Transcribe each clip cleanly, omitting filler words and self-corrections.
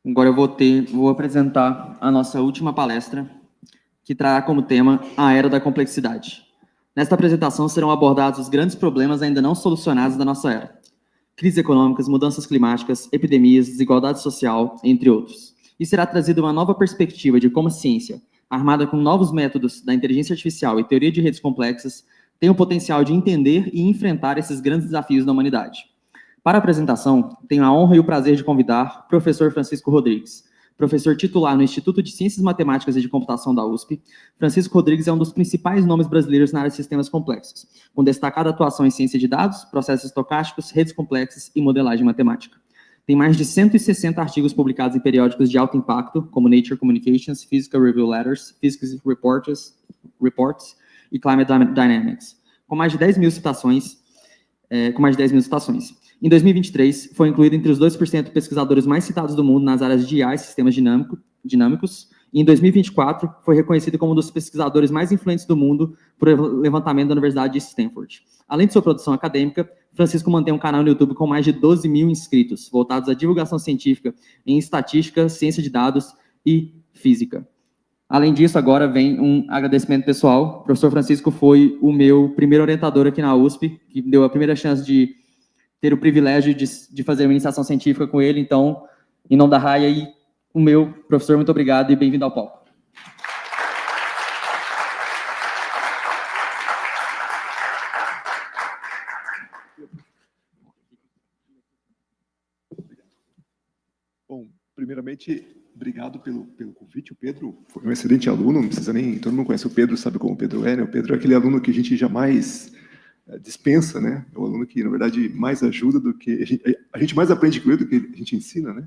Agora vou apresentar a nossa última palestra, que trará como tema a Era da Complexidade. Nesta apresentação serão abordados os grandes problemas ainda não solucionados da nossa era. Crises econômicas, mudanças climáticas, epidemias, desigualdade social, entre outros. E será trazida uma nova perspectiva de como a ciência, armada com novos métodos da inteligência artificial e teoria de redes complexas, tem o potencial de entender e enfrentar esses grandes desafios da humanidade. Para a apresentação, tenho a honra e o prazer de convidar o professor Francisco Rodrigues, professor titular no Instituto de Ciências Matemáticas e de Computação da USP. Francisco Rodrigues é um dos principais nomes brasileiros na área de sistemas complexos, com destacada atuação em ciência de dados, processos estocásticos, redes complexas e modelagem matemática. Tem mais de 160 artigos publicados em periódicos de alto impacto, como Nature Communications, Physical Review Letters, Physics Reports e Climate Dynamics, com mais de 10 mil citações. Em 2023, foi incluído entre os 2% pesquisadores mais citados do mundo nas áreas de IA e sistemas dinâmicos, e em 2024 foi reconhecido como um dos pesquisadores mais influentes do mundo por levantamento da Universidade de Stanford. Além de sua produção acadêmica, Francisco mantém um canal no YouTube com mais de 12 mil inscritos, voltados à divulgação científica em estatística, ciência de dados e física. Além disso, agora vem um agradecimento pessoal. O professor Francisco foi o meu primeiro orientador aqui na USP, que me deu a primeira chance de ter o privilégio de fazer uma iniciação científica com ele. Então, em nome da RAIA e o meu professor, muito obrigado e bem-vindo ao palco. Bom, primeiramente, obrigado pelo convite. O Pedro foi um excelente aluno, não precisa nem... Todo mundo conhece o Pedro, sabe como o Pedro é, né? O Pedro é aquele aluno que a gente jamais dispensa, né? É o aluno que, na verdade, mais ajuda do que... A gente mais aprende com ele do que a gente ensina, né?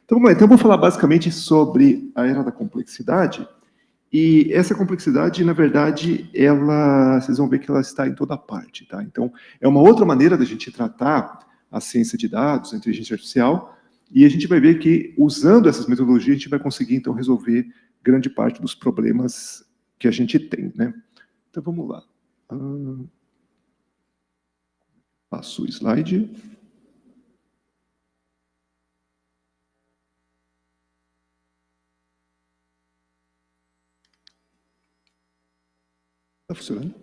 Então, vamos lá. Então, eu vou falar basicamente sobre a era da complexidade. E essa complexidade, na verdade, vocês vão ver que ela está em toda parte, tá? Então, é uma outra maneira da gente tratar a ciência de dados, a inteligência artificial, e a gente vai ver que, usando essas metodologias, a gente vai conseguir, então, resolver grande parte dos problemas que a gente tem, né? Então, vamos lá. Passo o slide. Está funcionando?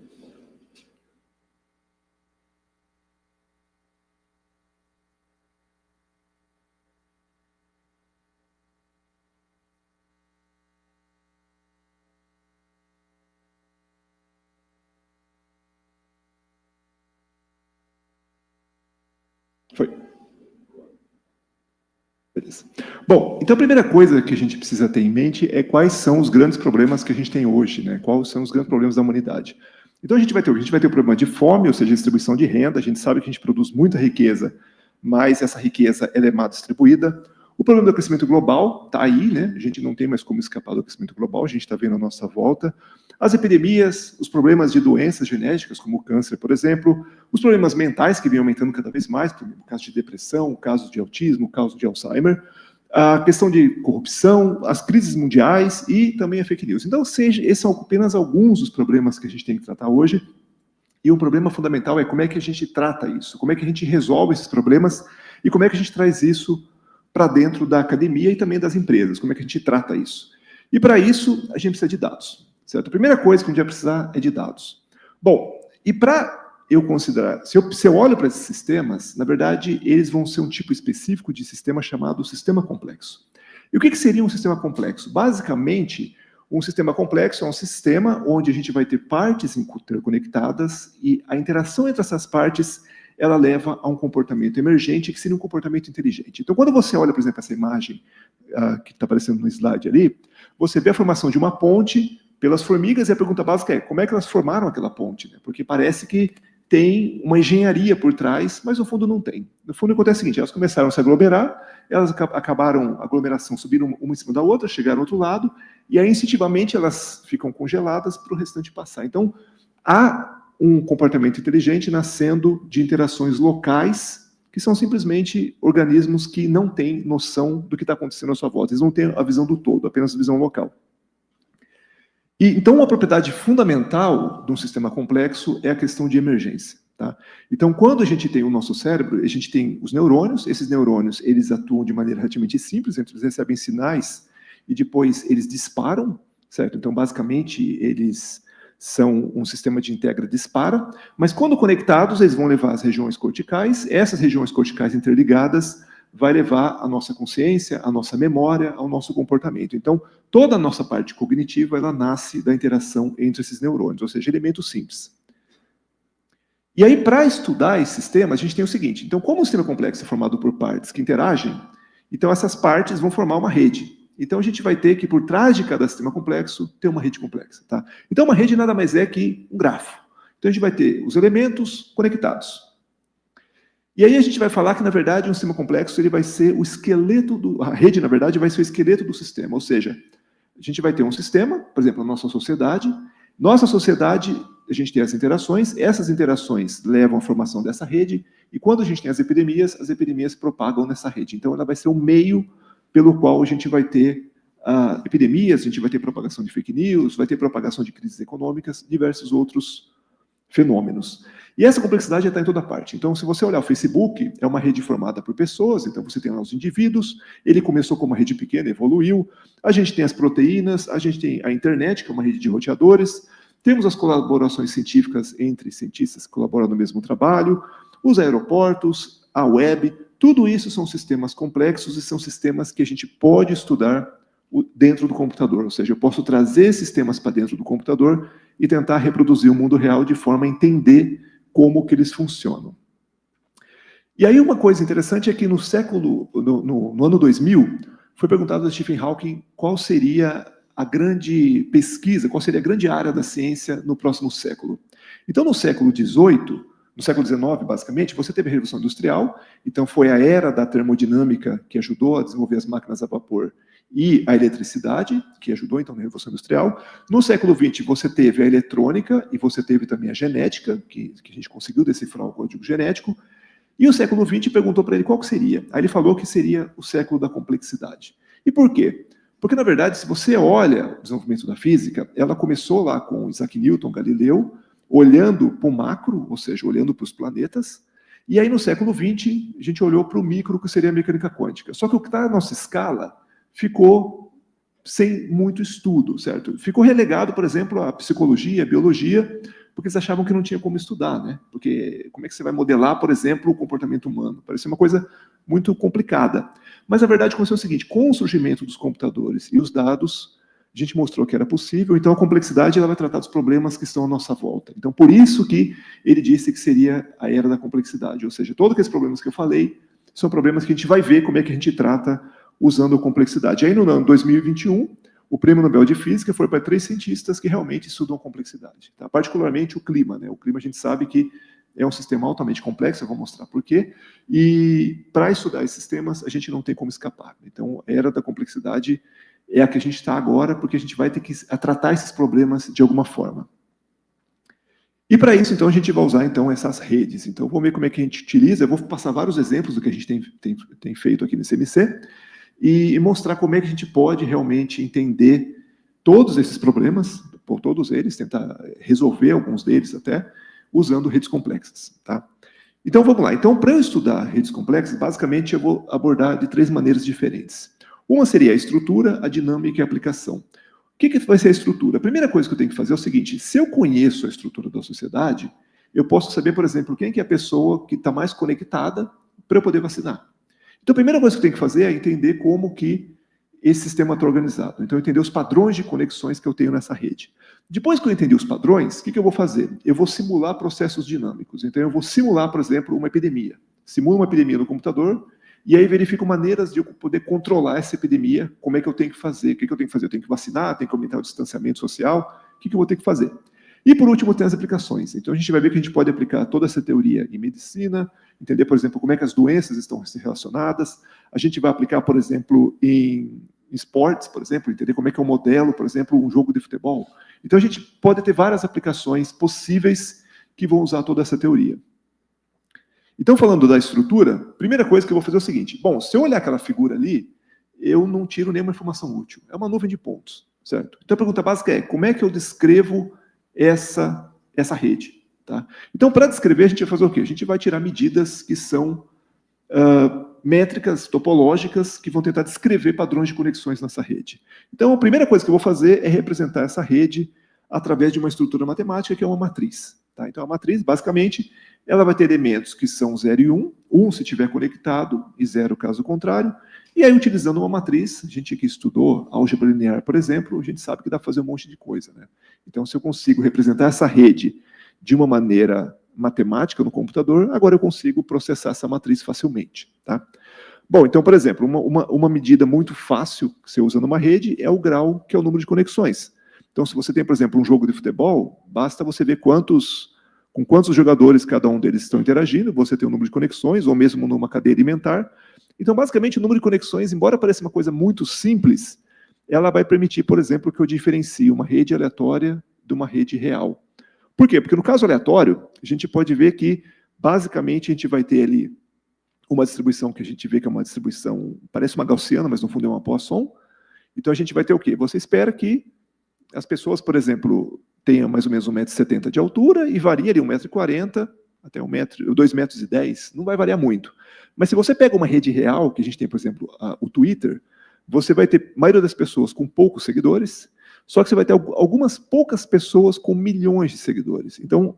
Foi. Beleza. Bom, então a primeira coisa que a gente precisa ter em mente é quais são os grandes problemas que a gente tem hoje, né? Quais são os grandes problemas da humanidade. Então a gente vai ter o problema de fome, ou seja, distribuição de renda. A gente sabe que a gente produz muita riqueza, mas essa riqueza ela é mal distribuída. O problema do aquecimento global está aí, né? A gente não tem mais como escapar do aquecimento global, a gente está vendo à nossa volta. As epidemias, os problemas de doenças genéticas, como o câncer, por exemplo, os problemas mentais que vêm aumentando cada vez mais, o caso de depressão, o caso de autismo, o caso de Alzheimer, a questão de corrupção, as crises mundiais e também a fake news. Então, esses são apenas alguns dos problemas que a gente tem que tratar hoje. E um problema fundamental é como é que a gente trata isso, como é que a gente resolve esses problemas e como é que a gente traz isso para dentro da academia e também das empresas, como é que a gente trata isso. E para isso, a gente precisa de dados, certo? A primeira coisa que a gente vai precisar é de dados. Bom, e para eu considerar, se eu olho para esses sistemas, na verdade, eles vão ser um tipo específico de sistema chamado sistema complexo. E o que seria um sistema complexo? Basicamente, um sistema complexo é um sistema onde a gente vai ter partes interconectadas e a interação entre essas partes ela leva a um comportamento emergente, que seria um comportamento inteligente. Então, quando você olha, por exemplo, essa imagem que está aparecendo no slide ali, você vê a formação de uma ponte pelas formigas, e a pergunta básica é, como é que elas formaram aquela ponte? Né? Porque parece que tem uma engenharia por trás, mas no fundo não tem. No fundo acontece o seguinte, elas começaram a se aglomerar, elas acabaram, a aglomeração subiram uma em cima da outra, chegaram ao outro lado, e aí instintivamente elas ficam congeladas para o restante passar. Então, há um comportamento inteligente nascendo de interações locais, que são simplesmente organismos que não têm noção do que está acontecendo à sua volta. Eles não têm a visão do todo, apenas a visão local. E, então, uma propriedade fundamental de um sistema complexo é a questão de emergência. Tá? Então, quando a gente tem o nosso cérebro, a gente tem os neurônios, esses neurônios, eles atuam de maneira relativamente simples, eles recebem sinais e depois eles disparam, certo? Então, basicamente, eles são um sistema de integra-dispara, mas quando conectados, eles vão levar as regiões corticais, essas regiões corticais interligadas vai levar a nossa consciência, a nossa memória, ao nosso comportamento. Então, toda a nossa parte cognitiva, ela nasce da interação entre esses neurônios, ou seja, elementos simples. E aí, para estudar esse sistema, a gente tem o seguinte, então, como o sistema complexo é formado por partes que interagem, então essas partes vão formar uma rede. Então, a gente vai ter que, por trás de cada sistema complexo, ter uma rede complexa. Tá? Então, uma rede nada mais é que um grafo. Então, a gente vai ter os elementos conectados. E aí a gente vai falar que, na verdade, um sistema complexo ele vai ser o esqueleto a rede, na verdade, vai ser o esqueleto do sistema. Ou seja, a gente vai ter um sistema, por exemplo, a nossa sociedade. Nossa sociedade, a gente tem as interações, essas interações levam à formação dessa rede, e quando a gente tem as epidemias propagam nessa rede. Então, ela vai ser o meio pelo qual a gente vai ter epidemias, a gente vai ter propagação de fake news, vai ter propagação de crises econômicas, diversos outros fenômenos. E essa complexidade está em toda parte. Então, se você olhar o Facebook, é uma rede formada por pessoas, então você tem lá os indivíduos, ele começou como uma rede pequena, evoluiu, a gente tem as proteínas, a gente tem a internet, que é uma rede de roteadores, temos as colaborações científicas entre cientistas que colaboram no mesmo trabalho, os aeroportos, a web, tudo isso são sistemas complexos e são sistemas que a gente pode estudar dentro do computador, ou seja, eu posso trazer sistemas para dentro do computador e tentar reproduzir o mundo real de forma a entender como que eles funcionam. E aí uma coisa interessante é que no ano 2000, foi perguntado a Stephen Hawking qual seria a grande pesquisa, qual seria a grande área da ciência no próximo século. Então, no século XVIII, no século XIX, basicamente, você teve a Revolução Industrial, então foi a era da termodinâmica que ajudou a desenvolver as máquinas a vapor e a eletricidade, que ajudou, então, na Revolução Industrial. No século XX, você teve a eletrônica e você teve também a genética, que a gente conseguiu decifrar o código genético. E o século XX perguntou para ele qual que seria. Aí ele falou que seria o século da complexidade. E por quê? Porque, na verdade, se você olha o desenvolvimento da física, ela começou lá com Isaac Newton, Galileu, olhando para o macro, ou seja, olhando para os planetas, e aí no século XX, a gente olhou para o micro, que seria a mecânica quântica. Só que o que está na nossa escala ficou sem muito estudo, certo? Ficou relegado, por exemplo, à psicologia, à biologia, porque eles achavam que não tinha como estudar, né? Porque como é que você vai modelar, por exemplo, o comportamento humano? Parecia uma coisa muito complicada. Mas a verdade aconteceu o seguinte, com o surgimento dos computadores e os dados, a gente mostrou que era possível, então a complexidade ela vai tratar dos problemas que estão à nossa volta. Então, por isso que ele disse que seria a era da complexidade, ou seja, todos aqueles problemas que eu falei são problemas que a gente vai ver como é que a gente trata usando a complexidade. Aí, no ano 2021, o Prêmio Nobel de Física foi para 3 cientistas que realmente estudam a complexidade. Tá? Particularmente o clima. Né? O clima a gente sabe que é um sistema altamente complexo, eu vou mostrar por quê. E para estudar esses sistemas, a gente não tem como escapar. Então, a era da complexidade é a que a gente está agora, porque a gente vai ter que tratar esses problemas de alguma forma. E para isso, então, a gente vai usar então, essas redes. Então, vamos ver como é que a gente utiliza. Eu vou passar vários exemplos do que a gente tem feito aqui no CMC e mostrar como é que a gente pode realmente entender todos esses problemas, por todos eles, tentar resolver alguns deles até, usando redes complexas. Tá? Então, vamos lá. Então, para eu estudar redes complexas, basicamente eu vou abordar de 3 maneiras diferentes. Uma seria a estrutura, a dinâmica e a aplicação. O que vai ser a estrutura? A primeira coisa que eu tenho que fazer é o seguinte, se eu conheço a estrutura da sociedade, eu posso saber, por exemplo, quem que é a pessoa que está mais conectada para eu poder vacinar. Então, a primeira coisa que eu tenho que fazer é entender como que esse sistema está organizado. Então, entender os padrões de conexões que eu tenho nessa rede. Depois que eu entendi os padrões, o que eu vou fazer? Eu vou simular processos dinâmicos. Então, eu vou simular, por exemplo, uma epidemia. Simulo uma epidemia no computador e aí verifico maneiras de eu poder controlar essa epidemia, como é que eu tenho que fazer, o que eu tenho que fazer? Eu tenho que vacinar, tenho que aumentar o distanciamento social, o que eu vou ter que fazer? E, por último, tem as aplicações. Então, a gente vai ver que a gente pode aplicar toda essa teoria em medicina, entender, por exemplo, como é que as doenças estão relacionadas. A gente vai aplicar, por exemplo, em esportes, por exemplo, entender como é que é um modelo, por exemplo, um jogo de futebol. Então, a gente pode ter várias aplicações possíveis que vão usar toda essa teoria. Então, falando da estrutura, a primeira coisa que eu vou fazer é o seguinte. Bom, se eu olhar aquela figura ali, eu não tiro nenhuma informação útil. É uma nuvem de pontos, certo? Então, a pergunta básica é, como é que eu descrevo essa rede? Tá? Então, para descrever, a gente vai fazer o quê? A gente vai tirar medidas que são métricas topológicas que vão tentar descrever padrões de conexões nessa rede. Então, a primeira coisa que eu vou fazer é representar essa rede através de uma estrutura matemática que é uma matriz. Tá? Então, a matriz, basicamente, ela vai ter elementos que são 0 e 1, 1 se estiver conectado e 0 caso contrário. E aí, utilizando uma matriz, a gente que estudou álgebra linear, por exemplo, a gente sabe que dá para fazer um monte de coisa. Né? Então, se eu consigo representar essa rede de uma maneira matemática no computador, agora eu consigo processar essa matriz facilmente. Tá? Bom, então, por exemplo, uma medida muito fácil que você usa numa rede é o grau, que é o número de conexões. Então, se você tem, por exemplo, um jogo de futebol, basta você ver com quantos jogadores cada um deles estão interagindo, você tem um número de conexões, ou mesmo numa cadeia alimentar. Então, basicamente, o número de conexões, embora pareça uma coisa muito simples, ela vai permitir, por exemplo, que eu diferencie uma rede aleatória de uma rede real. Por quê? Porque no caso aleatório, a gente pode ver que, basicamente, a gente vai ter ali uma distribuição que a gente vê que é uma distribuição, parece uma gaussiana, mas no fundo é uma Poisson. Então, a gente vai ter o quê? Você espera que as pessoas, por exemplo, tenham mais ou menos 1,70 m de altura e varia ali 1,40 m até 2,10 m. Não vai variar muito. Mas se você pega uma rede real, que a gente tem, por exemplo, o Twitter, você vai ter a maioria das pessoas com poucos seguidores, só que você vai ter algumas poucas pessoas com milhões de seguidores. Então,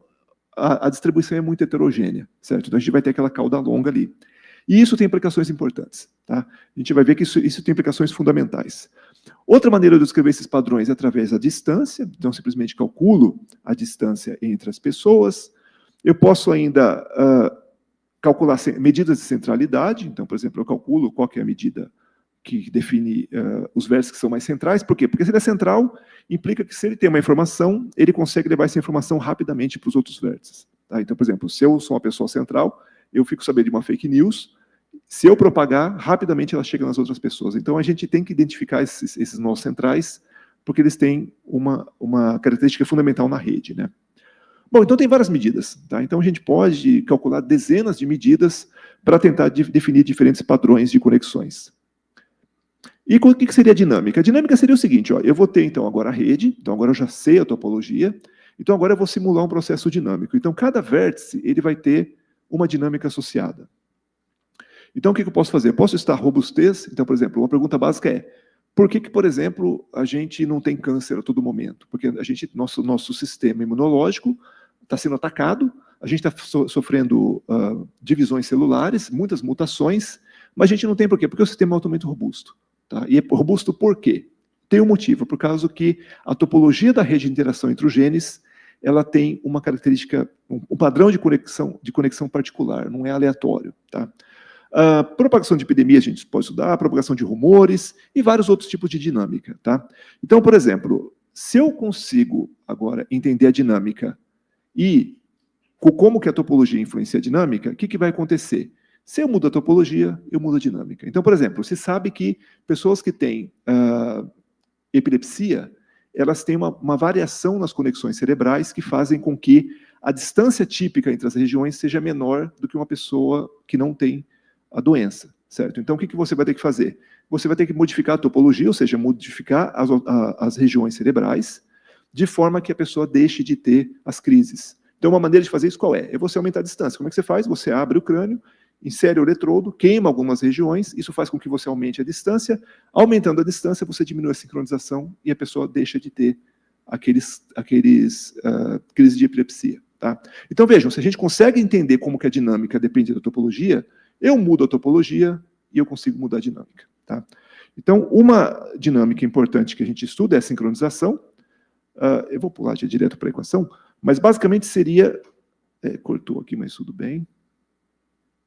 a distribuição é muito heterogênea, certo? Então, a gente vai ter aquela cauda longa ali. E isso tem implicações importantes. Tá? A gente vai ver que isso tem implicações fundamentais. Outra maneira de descrever esses padrões é através da distância. Então, simplesmente calculo a distância entre as pessoas. Eu posso ainda calcular medidas de centralidade. Então, por exemplo, eu calculo qual que é a medida que define os vértices que são mais centrais. Por quê? Porque se ele é central, implica que se ele tem uma informação, ele consegue levar essa informação rapidamente para os outros vértices. Tá? Então, por exemplo, se eu sou uma pessoa central, eu fico sabendo de uma fake news, se eu propagar, rapidamente ela chega nas outras pessoas. Então, a gente tem que identificar esses nós centrais, porque eles têm uma característica fundamental na rede. Né? Bom, então tem várias medidas. Tá? Então, a gente pode calcular dezenas de medidas para tentar definir diferentes padrões de conexões. E o que seria a dinâmica? A dinâmica seria o seguinte, ó, eu vou ter, então, agora a rede, então agora eu já sei a topologia, então agora eu vou simular um processo dinâmico. Então, cada vértice, ele vai ter uma dinâmica associada. Então, o que eu posso fazer? Eu posso testar robustez. Então, por exemplo, uma pergunta básica é, por que, por exemplo, a gente não tem câncer a todo momento? Porque nosso sistema imunológico está sendo atacado, a gente está sofrendo divisões celulares, muitas mutações, mas a gente não tem por quê? Porque o sistema é altamente robusto. Tá? E é robusto por quê? Tem um motivo, por causa que a topologia da rede de interação entre os genes, ela tem uma característica, um padrão de conexão particular, não é aleatório. Tá? Propagação de epidemia a gente pode estudar, propagação de rumores e vários outros tipos de dinâmica. Tá? Então, por exemplo, se eu consigo agora entender a dinâmica e como que a topologia influencia a dinâmica, o que vai acontecer? Se eu mudo a topologia, eu mudo a dinâmica. Então, por exemplo, se sabe que pessoas que têm epilepsia, elas têm uma variação nas conexões cerebrais que fazem com que a distância típica entre as regiões seja menor do que uma pessoa que não tem a doença, certo? Então, o que você vai ter que fazer? Você vai ter que modificar a topologia, ou seja, modificar as regiões cerebrais, de forma que a pessoa deixe de ter as crises. Então, uma maneira de fazer isso qual é? É você aumentar a distância. Como é que você faz? Você abre o crânio, insere o eletrodo, queima algumas regiões, isso faz com que você aumente a distância. Aumentando a distância, você diminui a sincronização e a pessoa deixa de ter crises de epilepsia. Tá? Então, vejam, se a gente consegue entender como que a dinâmica depende da topologia, eu mudo a topologia e eu consigo mudar a dinâmica. Tá? Então, uma dinâmica importante que a gente estuda é a sincronização. Eu vou pular já direto para a equação, mas basicamente seria... cortou aqui, mas tudo bem.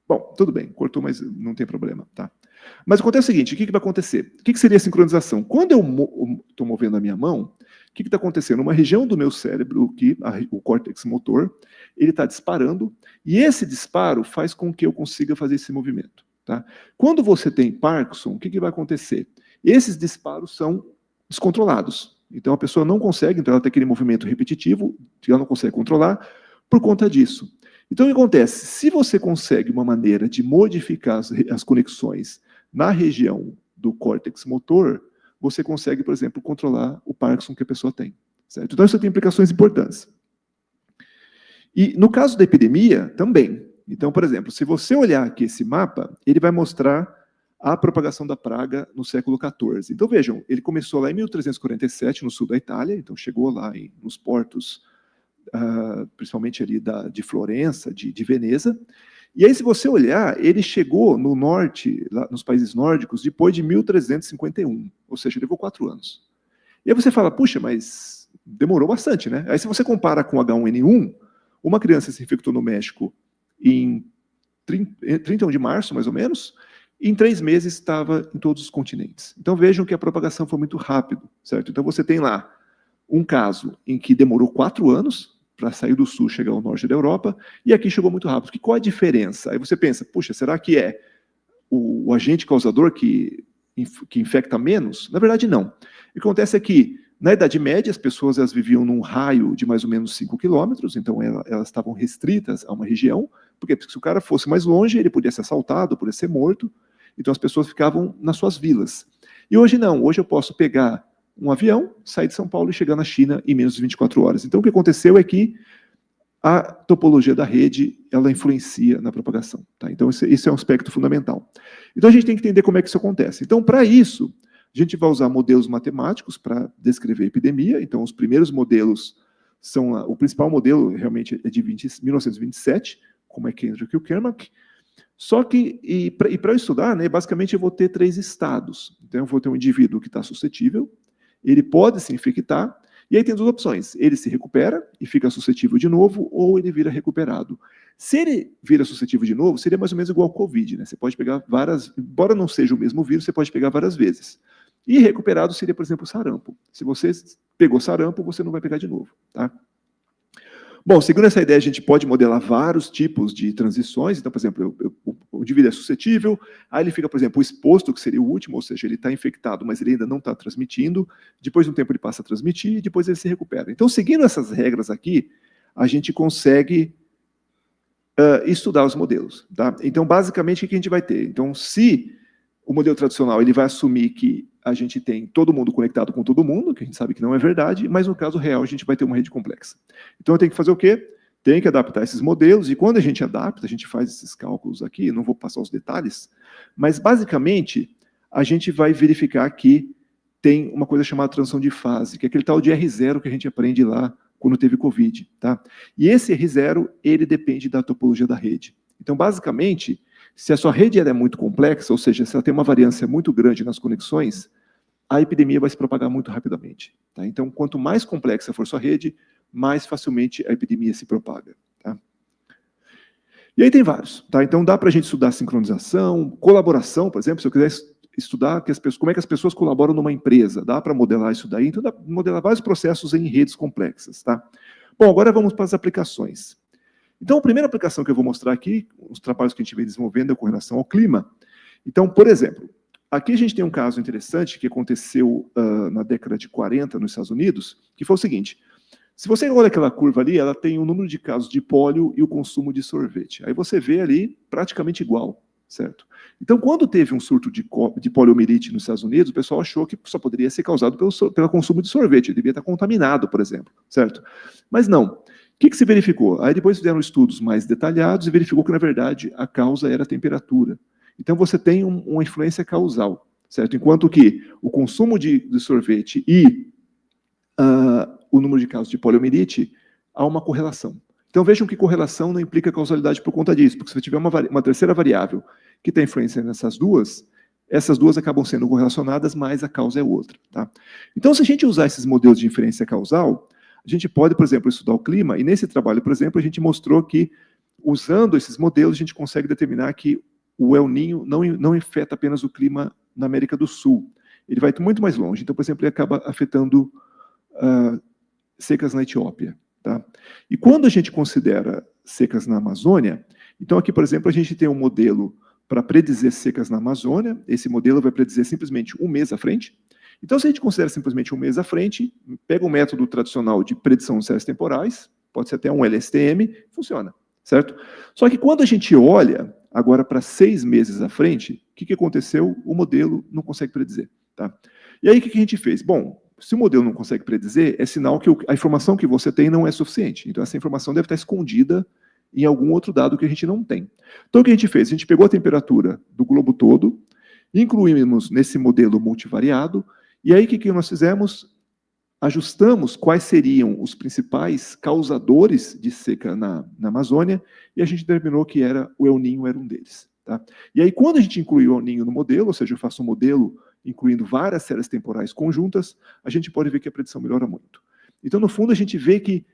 Bom, tudo bem, cortou, mas não tem problema. Tá? Mas acontece o seguinte, o que vai acontecer? O que seria a sincronização? Quando eu estou movendo a minha mão, o que está acontecendo? Uma região do meu cérebro, o córtex motor, ele está disparando, e esse disparo faz com que eu consiga fazer esse movimento. Tá? Quando você tem Parkinson, o que vai acontecer? Esses disparos são descontrolados. Então a pessoa não consegue, então ela tem aquele movimento repetitivo, que ela não consegue controlar, por conta disso. Então, o que acontece? Se você consegue uma maneira de modificar as conexões na região do córtex motor, você consegue, por exemplo, controlar o Parkinson que a pessoa tem. Certo? Então, isso tem implicações importantes. E no caso da epidemia, também. Então, por exemplo, se você olhar aqui esse mapa, ele vai mostrar a propagação da praga no século XIV. Então, vejam, ele começou lá em 1347, no sul da Itália, então chegou lá nos portos, principalmente ali de Florença, de Veneza. E aí, se você olhar, ele chegou no norte, lá nos países nórdicos, depois de 1351, ou seja, levou 4 anos. E aí você fala, puxa, mas demorou bastante, né? Aí se você compara com H1N1, uma criança se infectou no México em 31 de março, mais ou menos, e em 3 meses estava em todos os continentes. Então vejam que a propagação foi muito rápido, certo? Então você tem lá um caso em que demorou 4 anos para sair do sul, chegar ao norte da Europa, e aqui chegou muito rápido. Qual a diferença? Aí você pensa, puxa, será que é o agente causador que infecta menos? Na verdade, não. O que acontece é que, na Idade Média, as pessoas elas viviam num raio de mais ou menos 5 quilômetros, então elas estavam restritas a uma região, porque se o cara fosse mais longe, ele podia ser assaltado, podia ser morto, então as pessoas ficavam nas suas vilas. E hoje não, hoje eu posso pegar um avião, sair de São Paulo e chegar na China em menos de 24 horas. Então o que aconteceu é que a topologia da rede, ela influencia na propagação. Tá? Então esse é um aspecto fundamental. Então a gente tem que entender como é que isso acontece. Então para isso, a gente vai usar modelos matemáticos para descrever a epidemia. Então os primeiros modelos são, o principal modelo realmente é de 1927, como é Kendrick e o Kermack. Só que, e para eu estudar, né, basicamente eu vou ter 3 estados. Então eu vou ter um indivíduo que está suscetível, ele pode se infectar, e aí tem 2 opções. Ele se recupera e fica suscetível de novo, ou ele vira recuperado. Se ele vira suscetível de novo, seria mais ou menos igual ao Covid, né? Você pode pegar embora não seja o mesmo vírus, você pode pegar várias vezes. E recuperado seria, por exemplo, sarampo. Se você pegou sarampo, você não vai pegar de novo, tá? Bom, seguindo essa ideia, a gente pode modelar vários tipos de transições. Então, por exemplo, o indivíduo é suscetível, aí ele fica, por exemplo, exposto, que seria o último, ou seja, ele está infectado, mas ele ainda não está transmitindo. Depois de um tempo ele passa a transmitir e depois ele se recupera. Então, seguindo essas regras aqui, a gente consegue estudar os modelos. Tá? Então, basicamente, o que a gente vai ter? Então, se o modelo tradicional ele vai assumir que a gente tem todo mundo conectado com todo mundo, que a gente sabe que não é verdade, mas no caso real a gente vai ter uma rede complexa. Então eu tenho que fazer o quê? Tem que adaptar esses modelos, e quando a gente adapta, a gente faz esses cálculos aqui, não vou passar os detalhes, mas basicamente a gente vai verificar que tem uma coisa chamada transição de fase, que é aquele tal de R0 que a gente aprende lá quando teve Covid. Tá? E esse R0, ele depende da topologia da rede. Então, basicamente, se a sua rede é muito complexa, ou seja, se ela tem uma variância muito grande nas conexões, a epidemia vai se propagar muito rapidamente. Tá? Então, quanto mais complexa for sua rede, mais facilmente a epidemia se propaga. Tá? E aí tem vários. Tá? Então, dá para a gente estudar sincronização, colaboração, por exemplo, se eu quiser estudar como é que as pessoas colaboram numa empresa, dá para modelar isso daí, então dá para modelar vários processos em redes complexas. Tá? Bom, agora vamos para as aplicações. Então, a primeira aplicação que eu vou mostrar aqui, os trabalhos que a gente vem desenvolvendo é com relação ao clima. Então, por exemplo, aqui a gente tem um caso interessante que aconteceu na década de 40 nos Estados Unidos, que foi o seguinte: se você olha aquela curva ali, ela tem o número de casos de pólio e o consumo de sorvete. Aí você vê ali praticamente igual, certo? Então, quando teve um surto de poliomielite nos Estados Unidos, o pessoal achou que só poderia ser causado pelo consumo de sorvete, ele devia estar contaminado, por exemplo, certo? Mas não. O que se verificou? Aí depois fizeram estudos mais detalhados e verificou que, na verdade, a causa era a temperatura. Então, você tem uma influência causal, certo? Enquanto que o consumo de sorvete e o número de casos de poliomielite, há uma correlação. Então, vejam que correlação não implica causalidade por conta disso, porque se você tiver uma terceira variável que tem influência nessas duas, essas duas acabam sendo correlacionadas, mas a causa é outra. Tá? Então, se a gente usar esses modelos de inferência causal, a gente pode, por exemplo, estudar o clima, e nesse trabalho, por exemplo, a gente mostrou que, usando esses modelos, a gente consegue determinar que o El Niño não afeta apenas o clima na América do Sul. Ele vai muito mais longe. Então, por exemplo, ele acaba afetando secas na Etiópia. Tá? E quando a gente considera secas na Amazônia, então aqui, por exemplo, a gente tem um modelo para predizer secas na Amazônia. Esse modelo vai predizer simplesmente um mês à frente. Então, se a gente considera simplesmente um mês à frente, pega um método tradicional de predição de séries temporais, pode ser até um LSTM, funciona, certo? Só que quando a gente olha agora para 6 meses à frente, o que aconteceu? O modelo não consegue predizer. Tá? E aí, o que a gente fez? Bom, Se o modelo não consegue predizer, é sinal que a informação que você tem não é suficiente. Então, essa informação deve estar escondida em algum outro dado que a gente não tem. Então, o que a gente fez? A gente pegou a temperatura do globo todo, incluímos nesse modelo multivariado, e aí o que nós fizemos? Ajustamos quais seriam os principais causadores de seca na Amazônia, e a gente determinou que o El Niño era um deles. Tá? E aí, quando a gente inclui o El Niño no modelo, ou seja, eu faço um modelo incluindo várias séries temporais conjuntas, a gente pode ver que a predição melhora muito. Então, no fundo, a gente vê que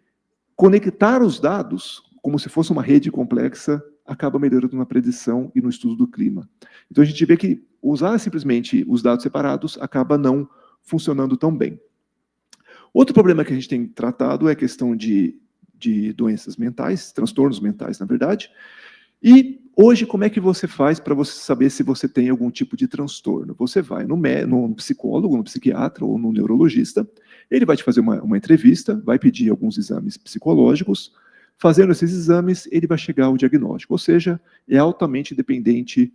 conectar os dados, como se fosse uma rede complexa, acaba melhorando na predição e no estudo do clima. Então, a gente vê que usar simplesmente os dados separados acaba não funcionando tão bem. Outro problema que a gente tem tratado é a questão de doenças mentais, transtornos mentais, na verdade. E hoje, como é que você faz para você saber se você tem algum tipo de transtorno? Você vai no psicólogo, no psiquiatra ou no neurologista, ele vai te fazer uma entrevista, vai pedir alguns exames psicológicos, fazendo esses exames, ele vai chegar ao diagnóstico, ou seja, é altamente dependente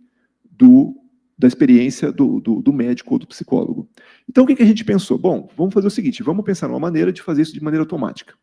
da experiência do médico ou do psicólogo. Então, o que a gente pensou? Bom, vamos fazer o seguinte, vamos pensar numa maneira de fazer isso de maneira automática.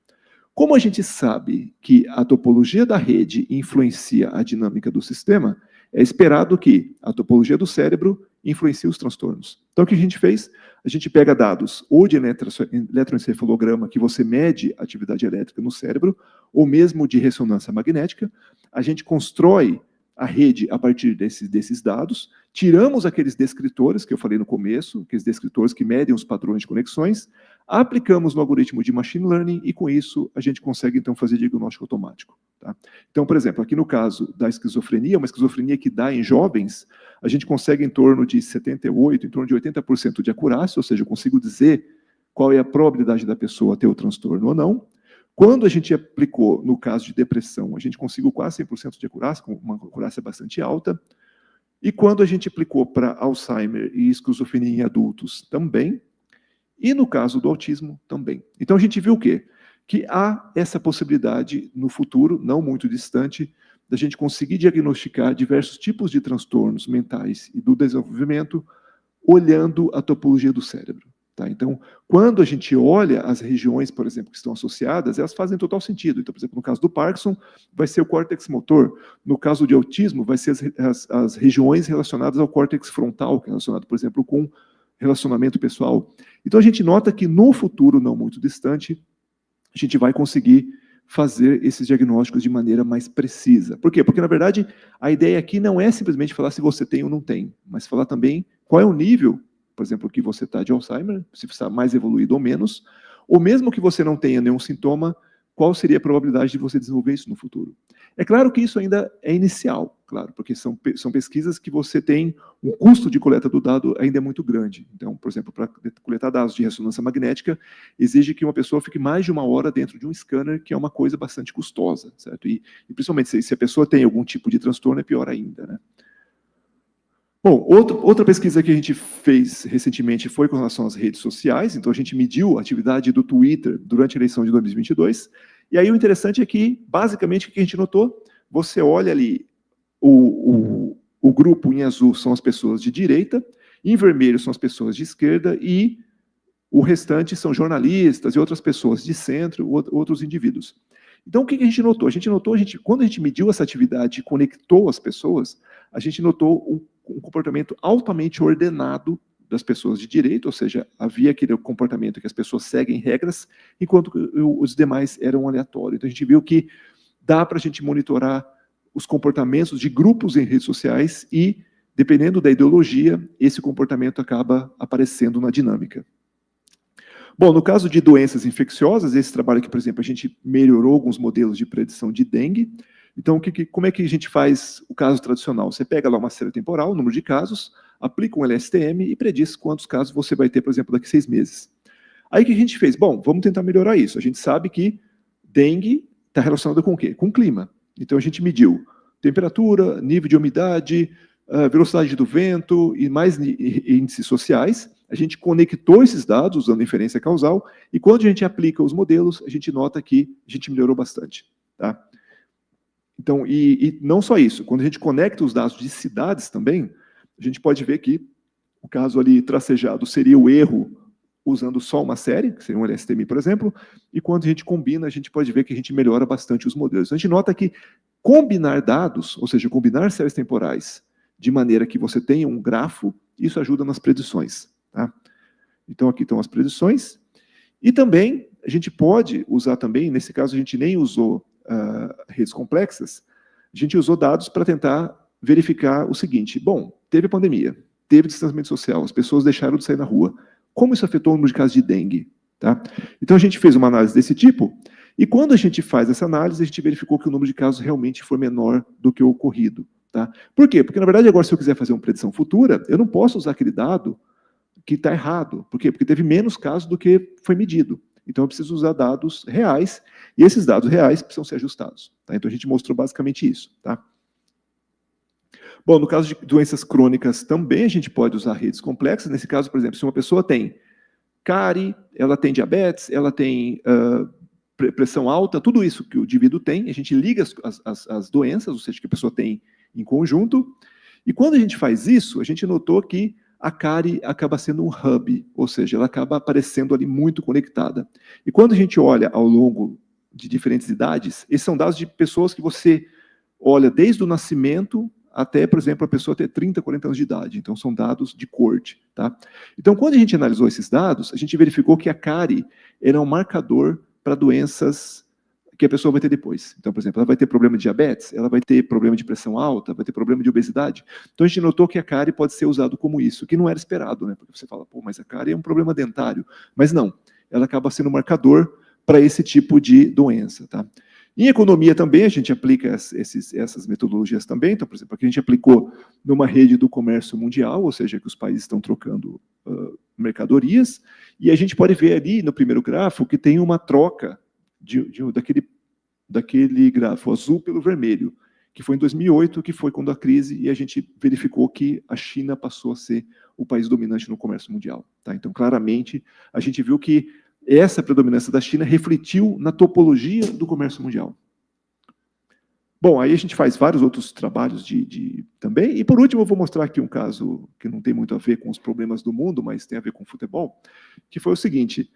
Como a gente sabe que a topologia da rede influencia a dinâmica do sistema, é esperado que a topologia do cérebro influencie os transtornos. Então, o que a gente fez? A gente pega dados ou de eletroencefalograma, que você mede a atividade elétrica no cérebro, ou mesmo de ressonância magnética, a gente constrói a rede a partir desses dados, tiramos aqueles descritores que eu falei no começo, aqueles descritores que medem os padrões de conexões, aplicamos no algoritmo de machine learning e, com isso, a gente consegue, então, fazer diagnóstico automático. Tá? Então, por exemplo, aqui no caso da esquizofrenia, uma esquizofrenia que dá em jovens, a gente consegue em torno de 78%, em torno de 80% de acurácia, ou seja, eu consigo dizer qual é a probabilidade da pessoa ter o transtorno ou não. Quando a gente aplicou, no caso de depressão, a gente conseguiu quase 100% de acurácia, com uma acurácia bastante alta. E quando a gente aplicou para Alzheimer e esquizofrenia em adultos, também. E no caso do autismo, também. Então a gente viu o quê? Que há essa possibilidade no futuro, não muito distante, da gente conseguir diagnosticar diversos tipos de transtornos mentais e do desenvolvimento, olhando a topologia do cérebro. Tá? Então, quando a gente olha as regiões, por exemplo, que estão associadas, elas fazem total sentido. Então, por exemplo, no caso do Parkinson, vai ser o córtex motor. No caso de autismo, vai ser as regiões relacionadas ao córtex frontal, que é relacionado, por exemplo, com relacionamento pessoal. Então, a gente nota que no futuro, não muito distante, a gente vai conseguir fazer esses diagnósticos de maneira mais precisa. Por quê? Porque, na verdade, a ideia aqui não é simplesmente falar se você tem ou não tem, mas falar também qual é o nível, por exemplo, que você está de Alzheimer, se está mais evoluído ou menos, ou mesmo que você não tenha nenhum sintoma, qual seria a probabilidade de você desenvolver isso no futuro. É claro que isso ainda é inicial, claro, porque são pesquisas que você tem, um custo de coleta do dado ainda é muito grande. Então, por exemplo, para coletar dados de ressonância magnética, exige que uma pessoa fique mais de 1 hora dentro de um scanner, que é uma coisa bastante custosa, certo? E principalmente se a pessoa tem algum tipo de transtorno, é pior ainda, né? Bom, outra pesquisa que a gente fez recentemente foi com relação às redes sociais. Então, a gente mediu a atividade do Twitter durante a eleição de 2022. E aí, o interessante é que, basicamente, o que a gente notou? Você olha ali, o grupo em azul são as pessoas de direita, em vermelho são as pessoas de esquerda, e o restante são jornalistas e outras pessoas de centro, outros indivíduos. Então, o que a gente notou? Quando a gente mediu essa atividade e conectou as pessoas, a gente notou um comportamento altamente ordenado das pessoas de direita, ou seja, havia aquele comportamento que as pessoas seguem regras, enquanto os demais eram aleatórios. Então, a gente viu que dá para a gente monitorar os comportamentos de grupos em redes sociais e, dependendo da ideologia, esse comportamento acaba aparecendo na dinâmica. Bom, no caso de doenças infecciosas, esse trabalho aqui, por exemplo, a gente melhorou alguns modelos de predição de dengue. Então, como é que a gente faz o caso tradicional? Você pega lá uma série temporal, o número de casos, aplica um LSTM e prediz quantos casos você vai ter, por exemplo, daqui a 6 meses. Aí o que a gente fez? Bom, vamos tentar melhorar isso. A gente sabe que dengue está relacionado com o quê? Com o clima. Então, a gente mediu temperatura, nível de umidade, velocidade do vento e mais índices sociais. A gente conectou esses dados usando inferência causal e quando a gente aplica os modelos, a gente nota que a gente melhorou bastante. Tá? Então, e não só isso, quando a gente conecta os dados de cidades também, a gente pode ver que o caso ali tracejado seria o erro usando só uma série, que seria um LSTM, por exemplo, e quando a gente combina, a gente pode ver que a gente melhora bastante os modelos. Então, a gente nota que combinar dados, ou seja, combinar séries temporais, de maneira que você tenha um grafo, isso ajuda nas predições. Tá? Então, aqui estão as predições. E também, a gente pode usar também, nesse caso a gente nem usou redes complexas, a gente usou dados para tentar verificar o seguinte: bom, teve pandemia, teve distanciamento social, as pessoas deixaram de sair na rua. Como isso afetou o número de casos de dengue? Tá? Então a gente fez uma análise desse tipo, e quando a gente faz essa análise, a gente verificou que o número de casos realmente foi menor do que o ocorrido. Tá? Por quê? Porque, na verdade, agora, se eu quiser fazer uma predição futura, eu não posso usar aquele dado que está errado. Por quê? Porque teve menos casos do que foi medido. Então, eu preciso usar dados reais, e esses dados reais precisam ser ajustados. Tá? Então, a gente mostrou basicamente isso. Tá? Bom, no caso de doenças crônicas também a gente pode usar redes complexas. Nesse caso, por exemplo, se uma pessoa tem cárie, ela tem diabetes, ela tem pressão alta, tudo isso que o indivíduo tem, a gente liga as doenças, ou seja, que a pessoa tem em conjunto, e quando a gente faz isso, a gente notou que a cárie acaba sendo um hub, ou seja, ela acaba aparecendo ali muito conectada. E quando a gente olha ao longo de diferentes idades, esses são dados de pessoas que você olha desde o nascimento até, por exemplo, a pessoa ter 30, 40 anos de idade. Então, são dados de corte. Tá? Então, quando a gente analisou esses dados, a gente verificou que a cárie era um marcador para doenças que a pessoa vai ter depois. Então, por exemplo, ela vai ter problema de diabetes, ela vai ter problema de pressão alta, vai ter problema de obesidade. Então, a gente notou que a cárie pode ser usado como isso, que não era esperado, né? Porque você fala, pô, mas a cárie é um problema dentário. Mas não, ela acaba sendo um marcador para esse tipo de doença. Tá? Em economia também, a gente aplica essas metodologias também. Então, por exemplo, aqui a gente aplicou numa rede do comércio mundial, ou seja, que os países estão trocando mercadorias, e a gente pode ver ali no primeiro grafo que tem uma troca daquele grafo azul pelo vermelho, que foi em 2008, que foi quando a crise, e a gente verificou que a China passou a ser o país dominante no comércio mundial. Tá? Então, claramente, a gente viu que essa predominância da China refletiu na topologia do comércio mundial. Bom, aí a gente faz vários outros trabalhos também. E, por último, eu vou mostrar aqui um caso que não tem muito a ver com os problemas do mundo, mas tem a ver com o futebol, que foi o seguinte: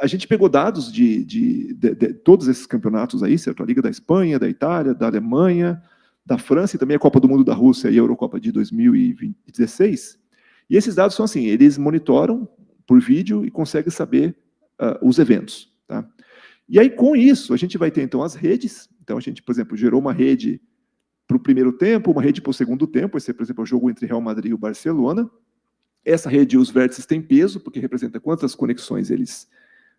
a gente pegou dados de todos esses campeonatos aí, certo? A Liga da Espanha, da Itália, da Alemanha, da França, e também a Copa do Mundo da Rússia e a Eurocopa de 2016. E esses dados são assim, eles monitoram por vídeo e consegue saber os eventos. Tá? E aí, com isso, a gente vai ter, então, as redes. Então, a gente, por exemplo, gerou uma rede para o primeiro tempo, uma rede para o segundo tempo. Esse, por exemplo, é o jogo entre Real Madrid e o Barcelona. Essa rede, os vértices têm peso, porque representa quantas conexões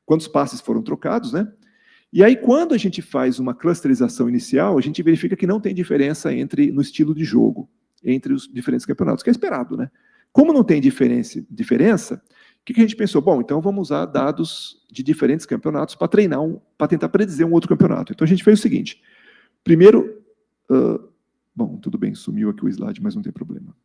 quantos passes foram trocados, né? E aí, quando a gente faz uma clusterização inicial, a gente verifica que não tem diferença no estilo de jogo, entre os diferentes campeonatos, que é esperado, né? Como não tem diferença, o que a gente pensou? Bom, então vamos usar dados de diferentes campeonatos para treinar, para tentar predizer um outro campeonato. Então a gente fez o seguinte: primeiro, bom, tudo bem, sumiu aqui o slide, mas não tem problema.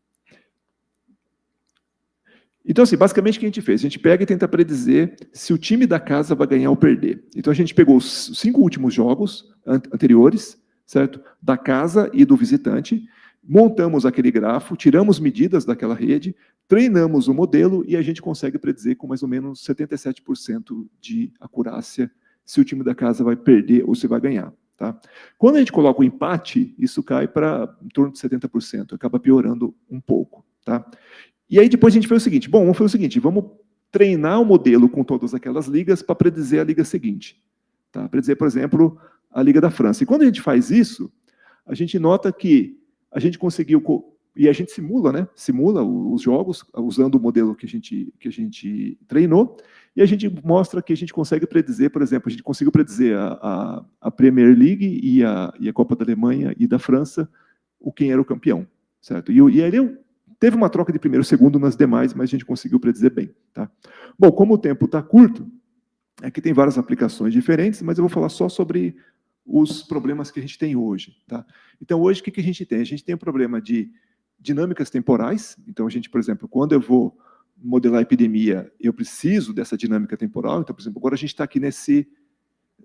Então, assim, basicamente o que a gente fez? A gente pega e tenta predizer se o time da casa vai ganhar ou perder. Então a gente pegou os 5 últimos jogos anteriores, certo? Da casa e do visitante, montamos aquele grafo, tiramos medidas daquela rede, treinamos o modelo e a gente consegue predizer com mais ou menos 77% de acurácia se o time da casa vai perder ou se vai ganhar. Tá? Quando a gente coloca o empate, isso cai para em torno de 70%, acaba piorando um pouco. Tá? E aí depois a gente fez o seguinte: bom, vamos fazer o seguinte, vamos treinar o modelo com todas aquelas ligas para predizer a liga seguinte. Tá? Predizer, por exemplo, a Liga da França. E quando a gente faz isso, a gente nota que a gente conseguiu, e a gente simula, né? Simula os jogos usando o modelo que a gente treinou, e a gente mostra que a gente consegue predizer, por exemplo, a gente conseguiu predizer a Premier League e a Copa da Alemanha e da França, quem era o campeão, certo? E aí teve uma troca de primeiro e segundo nas demais, mas a gente conseguiu predizer bem, tá? Bom, como o tempo está curto, aqui tem várias aplicações diferentes, mas eu vou falar só sobre os problemas que a gente tem hoje. Tá? Então, hoje, o que a gente tem? A gente tem um problema de dinâmicas temporais. Então, a gente, por exemplo, quando eu vou modelar a epidemia, eu preciso dessa dinâmica temporal. Então, por exemplo, agora a gente está aqui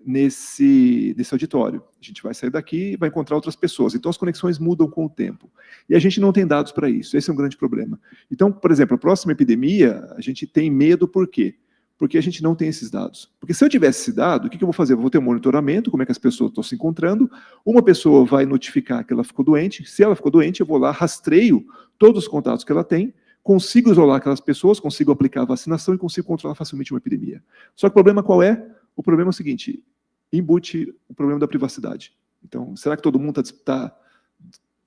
nesse auditório. A gente vai sair daqui e vai encontrar outras pessoas. Então, as conexões mudam com o tempo. E a gente não tem dados para isso. Esse é um grande problema. Então, por exemplo, a próxima epidemia, a gente tem medo por quê? Porque a gente não tem esses dados. Porque se eu tivesse esse dado, o que eu vou fazer? Eu vou ter um monitoramento, como é que as pessoas estão se encontrando, uma pessoa vai notificar que ela ficou doente, se ela ficou doente, eu vou lá, rastreio todos os contatos que ela tem, consigo isolar aquelas pessoas, consigo aplicar a vacinação e consigo controlar facilmente uma epidemia. Só que o problema qual é? O problema é o seguinte, embute o problema da privacidade. Então, será que todo mundo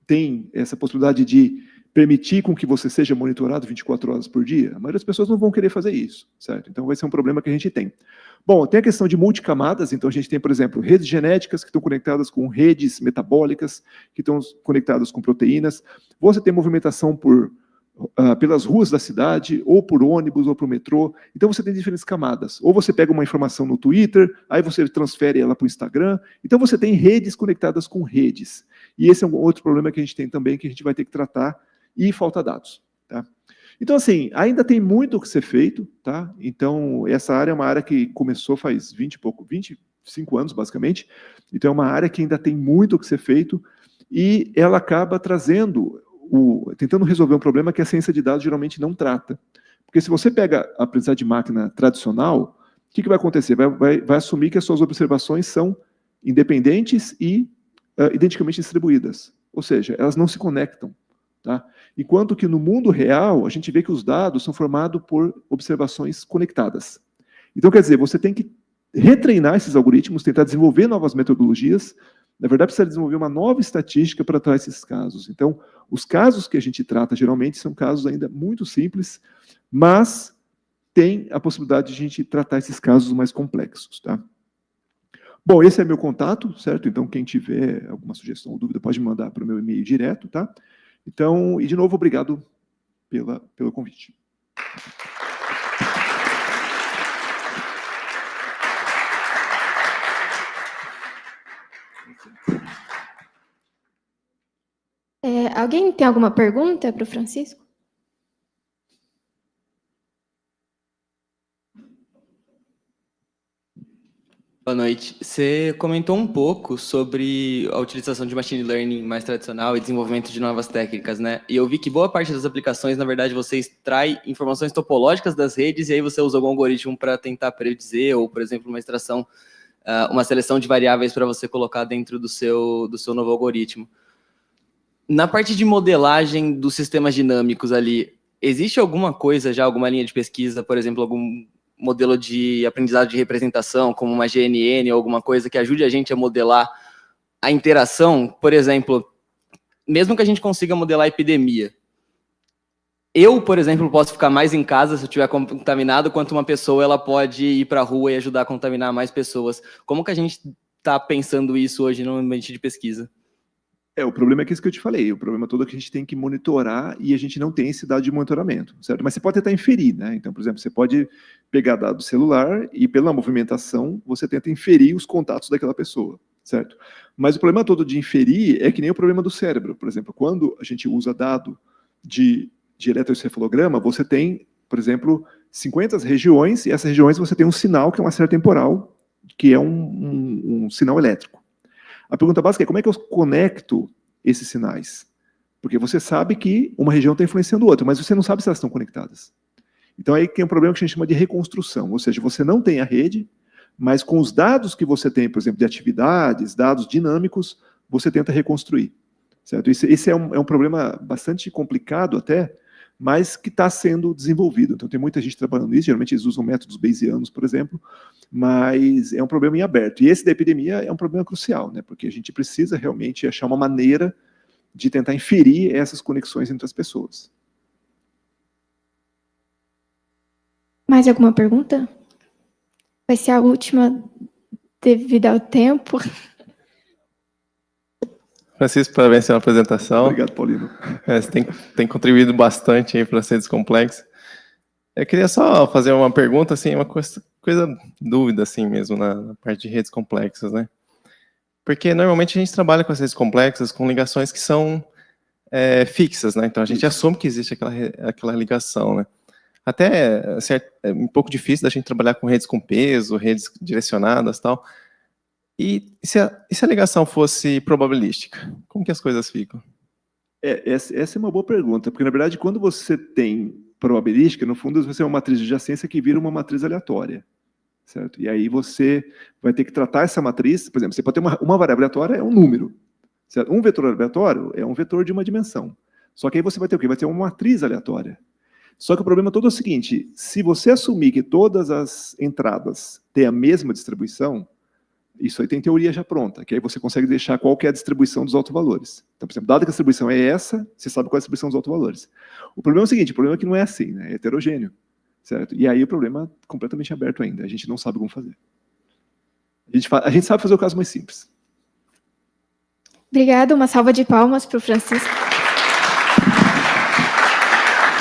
tem essa possibilidade de permitir com que você seja monitorado 24 horas por dia? A maioria das pessoas não vão querer fazer isso, certo? Então vai ser um problema que a gente tem. Bom, tem a questão de multicamadas, então a gente tem, por exemplo, redes genéticas que estão conectadas com redes metabólicas, que estão conectadas com proteínas. Você tem movimentação pelas ruas da cidade, ou por ônibus, ou por metrô. Então você tem diferentes camadas. Ou você pega uma informação no Twitter, aí você transfere ela para o Instagram. Então você tem redes conectadas com redes. E esse é um outro problema que a gente tem também, que a gente vai ter que tratar, e falta dados. Tá? Então, assim, ainda tem muito o que ser feito. Tá? Então, essa área é uma área que começou faz 25 anos, basicamente. Então, é uma área que ainda tem muito o que ser feito, e ela acaba tentando resolver um problema que a ciência de dados geralmente não trata. Porque se você pega a aprendizagem de máquina tradicional, o que vai acontecer? Vai assumir que as suas observações são independentes e identicamente distribuídas. Ou seja, elas não se conectam. Tá? Enquanto que no mundo real, a gente vê que os dados são formados por observações conectadas. Então, quer dizer, você tem que retreinar esses algoritmos, tentar desenvolver novas metodologias. Na verdade, precisa desenvolver uma nova estatística para tratar esses casos. Então, os casos que a gente trata, geralmente, são casos ainda muito simples, mas tem a possibilidade de a gente tratar esses casos mais complexos. Tá? Bom, esse é meu contato, certo? Então, quem tiver alguma sugestão ou dúvida, pode me mandar para o meu e-mail direto, tá? Então, e de novo, obrigado pelo convite. Alguém tem alguma pergunta para o Francisco? Boa noite. Você comentou um pouco sobre a utilização de machine learning mais tradicional e desenvolvimento de novas técnicas, né? E eu vi que boa parte das aplicações, na verdade, você extrai informações topológicas das redes e aí você usa algum algoritmo para tentar predizer, ou, por exemplo, uma extração, uma seleção de variáveis para você colocar dentro do seu novo algoritmo. Na parte de modelagem dos sistemas dinâmicos ali, existe alguma coisa já, alguma linha de pesquisa, por exemplo, algum modelo de aprendizado de representação, como uma GNN ou alguma coisa que ajude a gente a modelar a interação? Por exemplo, mesmo que a gente consiga modelar a epidemia, eu, por exemplo, posso ficar mais em casa se eu estiver contaminado, quanto uma pessoa ela pode ir para a rua e ajudar a contaminar mais pessoas. Como que a gente está pensando isso hoje no ambiente de pesquisa? O problema é que isso que eu te falei, o problema todo é que a gente tem que monitorar e a gente não tem esse dado de monitoramento, certo? Mas você pode tentar inferir, né? Então, por exemplo, você pode pegar dado do celular e pela movimentação você tenta inferir os contatos daquela pessoa, certo? Mas o problema todo de inferir é que nem o problema do cérebro. Por exemplo, quando a gente usa dado de eletroencefalograma, você tem, por exemplo, 50 regiões e essas regiões você tem um sinal que é uma série temporal, que é um sinal elétrico. A pergunta básica é como é que eu conecto esses sinais? Porque você sabe que uma região está influenciando outra, mas você não sabe se elas estão conectadas. Então aí tem um problema que a gente chama de reconstrução, ou seja, você não tem a rede, mas com os dados que você tem, por exemplo, de atividades, dados dinâmicos, você tenta reconstruir. Certo? Esse é um problema bastante complicado até, mas que está sendo desenvolvido. Então tem muita gente trabalhando nisso, geralmente eles usam métodos bayesianos, por exemplo, mas é um problema em aberto. E esse da epidemia é um problema crucial, né? Porque a gente precisa realmente achar uma maneira de tentar inferir essas conexões entre as pessoas. Mais alguma pergunta? Vai ser a última devido ao tempo. Francisco, parabéns pela apresentação. Obrigado, Paulino. Você tem contribuído bastante para as redes complexas. Eu queria só fazer uma pergunta, assim, uma coisa dúvida, assim mesmo, na parte de redes complexas, né? Porque normalmente a gente trabalha com as redes complexas com ligações que são fixas, né? Então a gente assume que existe aquela ligação, né? Até é um pouco difícil da gente trabalhar com redes com peso, redes direcionadas e tal. E se a ligação fosse probabilística? Como que as coisas ficam? Essa é uma boa pergunta, porque, na verdade, quando você tem probabilística, no fundo, você é uma matriz de adjacência que vira uma matriz aleatória, certo? E aí você vai ter que tratar essa matriz, por exemplo, você pode ter uma variável aleatória, é um número, certo? Um vetor aleatório é um vetor de uma dimensão. Só que aí você vai ter o quê? Vai ter uma matriz aleatória. Só que o problema todo é o seguinte, se você assumir que todas as entradas têm a mesma distribuição, isso aí tem teoria já pronta, que aí você consegue deixar qual que é a distribuição dos autovalores. Então, por exemplo, dado que a distribuição é essa, você sabe qual é a distribuição dos autovalores. O problema é o seguinte, o problema é que não é assim, né? É heterogêneo, certo? E aí o problema é completamente aberto ainda, a gente não sabe como fazer. A gente sabe fazer o caso mais simples. Obrigada, uma salva de palmas para o Francisco.